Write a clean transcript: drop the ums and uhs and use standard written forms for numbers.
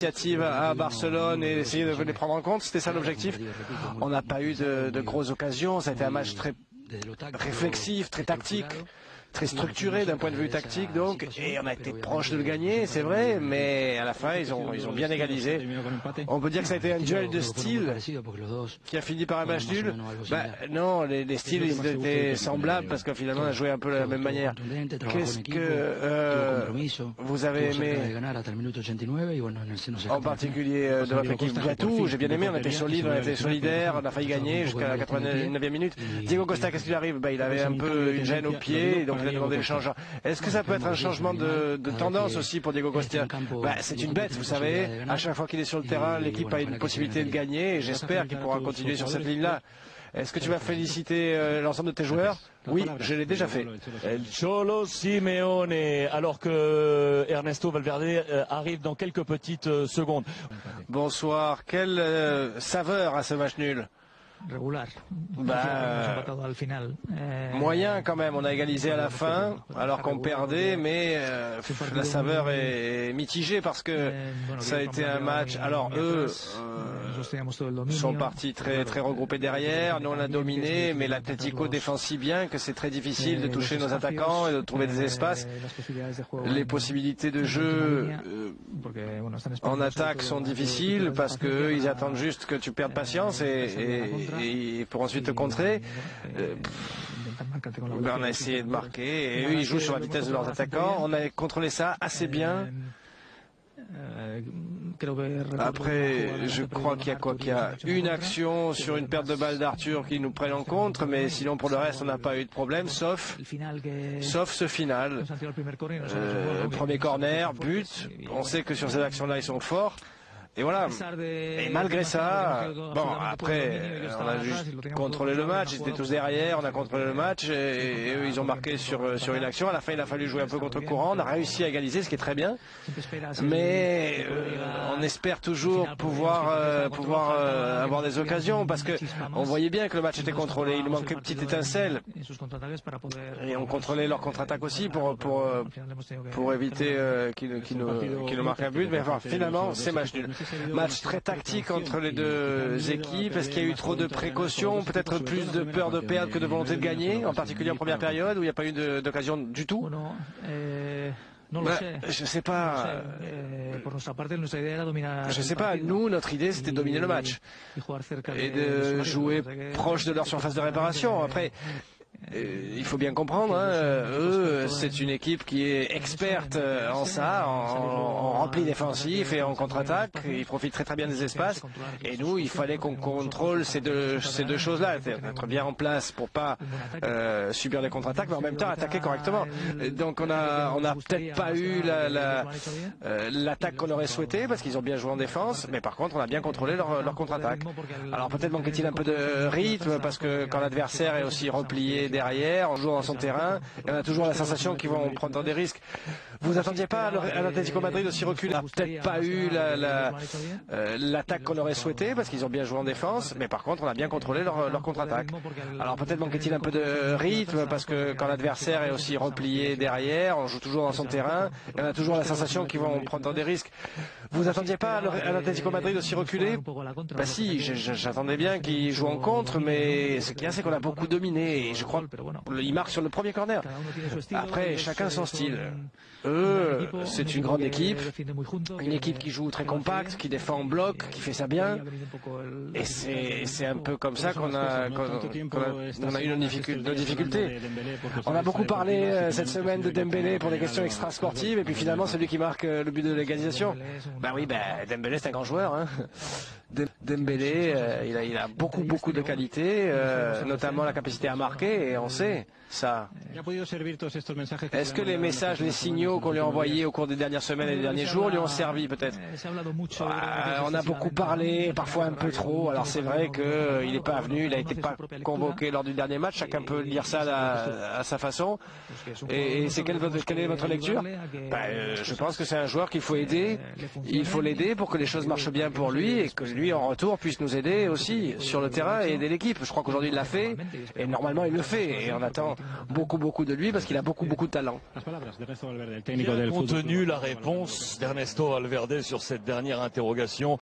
initiative à Barcelone et essayer de les prendre en compte, c'était ça l'objectif. On n'a pas eu de grosses occasions, ça a été un match très réflexif, très tactique, très structuré d'un point de vue tactique donc, et on a été proche de le gagner, c'est vrai, mais à la fin ils ont bien égalisé. On peut dire que ça a été un duel de style qui a fini par un match nul. Non, les styles ils étaient semblables parce que finalement on a joué un peu de la même manière. Qu'est-ce que vous avez aimé en particulier de votre équipe? Tout, j'ai bien aimé, on était solide, on était solidaire, on a failli gagner jusqu'à la 89e minute. Diego Costa, qu'est-ce qu'il arrive? Il avait un peu une gêne au pied, donc il a demandé le changement. Est-ce que ça peut être un changement de tendance aussi pour Diego Costa? C'est une bête, vous savez. À chaque fois qu'il est sur le terrain, l'équipe a une possibilité de gagner et j'espère qu'il pourra continuer sur cette ligne-là. Est-ce que tu vas féliciter l'ensemble de tes joueurs? Oui, je l'ai déjà fait. El Cholo Simeone, alors que Ernesto Valverde arrive dans quelques petites secondes. Bonsoir. Quelle saveur à ce match nul? Regular. Moyen quand même, on a égalisé à la fin alors qu'on perdait, mais la saveur est mitigée parce que ça a été un match. Alors eux sont partis très regroupés derrière, nous on a dominé, mais l'Atlético défend si bien que c'est très difficile de toucher nos attaquants et de trouver des espaces. Les possibilités de jeu en attaque sont difficiles parce qu'eux ils attendent juste que tu perdes patience et pour ensuite te contrer. On a essayé de marquer et eux ils jouent sur la vitesse de leurs attaquants. On a contrôlé ça assez bien. Après, je crois qu'il y a une action sur une perte de balle d'Arthur qui nous prenne en contre, mais sinon pour le reste on n'a pas eu de problème, sauf ce final. Premier corner, but. On sait que sur ces actions-là ils sont forts. Et voilà. Et malgré ça, bon, après, on a juste contrôlé le match, ils étaient tous derrière, on a contrôlé le match, et eux, ils ont marqué sur une action. À la fin, il a fallu jouer un peu contre courant, on a réussi à égaliser, ce qui est très bien. Mais on espère toujours pouvoir avoir des occasions, parce que on voyait bien que le match était contrôlé, il nous manquait une petite étincelle. Et on contrôlait leur contre-attaque aussi pour éviter qu'ils nous marquent un but. Mais enfin, finalement, c'est match nul. Match très tactique entre les deux équipes. Est-ce qu'il y a eu trop de précautions, peut-être plus de peur de perdre que de volonté de gagner, en particulier en première période où il n'y a pas eu d'occasion du tout? Je sais pas. Je sais pas. Nous, notre idée, c'était de dominer le match et de jouer proche de leur surface de réparation. Après, il faut bien comprendre, eux, c'est une équipe qui est experte en ça, en repli défensif et en contre-attaque. Ils profitent très bien des espaces. Et nous, il fallait qu'on contrôle ces deux choses-là, être bien en place pour pas subir des contre-attaques, mais en même temps attaquer correctement. Donc on a peut-être pas eu l'attaque qu'on aurait souhaité parce qu'ils ont bien joué en défense, mais par contre on a bien contrôlé leur contre-attaque. Alors peut-être manquait-il un peu de rythme parce que quand l'adversaire est aussi replié derrière, en jouant dans son terrain, et on a toujours la sensation qu'ils vont prendre des risques. Vous attendiez pas à l'Atlético Madrid aussi reculer? On n'a peut-être pas eu l'attaque qu'on aurait souhaité parce qu'ils ont bien joué en défense, mais par contre on a bien contrôlé leur contre-attaque. Alors peut-être manquait-il un peu de rythme parce que quand l'adversaire est aussi replié derrière, on joue toujours dans son terrain, et on a toujours la sensation qu'ils vont prendre des risques. Vous attendiez pas à l'Atlético Madrid aussi reculer? Si, j'attendais bien qu'ils jouent en contre, mais ce qu'il y a c'est qu'on a beaucoup dominé et je crois qu'ils marquent sur le premier corner. Après, chacun son style. Eux, c'est une grande équipe, une équipe qui joue très compacte, qui défend en bloc, qui fait ça bien. Et c'est un peu comme ça qu'on a eu nos difficultés. On a beaucoup parlé cette semaine de Dembélé pour des questions extrasportives, et puis finalement c'est lui qui marque le but de l'égalisation. Dembélé c'est un grand joueur. Dembélé, il a beaucoup de qualités, notamment la capacité à marquer, et on sait ça. Est-ce que les messages, les signaux qu'on lui a envoyés au cours des dernières semaines et des derniers jours lui ont servi peut-être? On a beaucoup parlé, parfois un peu trop. Alors c'est vrai qu'il n'est pas venu, il n'a été pas convoqué lors du dernier match. Chacun peut lire ça à sa façon. Et quelle est votre lecture? Je pense que c'est un joueur qu'il faut aider. Il faut l'aider pour que les choses marchent bien pour lui et que lui, en retour, puisse nous aider aussi sur le terrain et aider l'équipe. Je crois qu'aujourd'hui il l'a fait et normalement il le fait. Et on attend beaucoup de lui parce qu'il a beaucoup de talent. Bien contenu la réponse d'Ernesto Valverde sur cette dernière interrogation.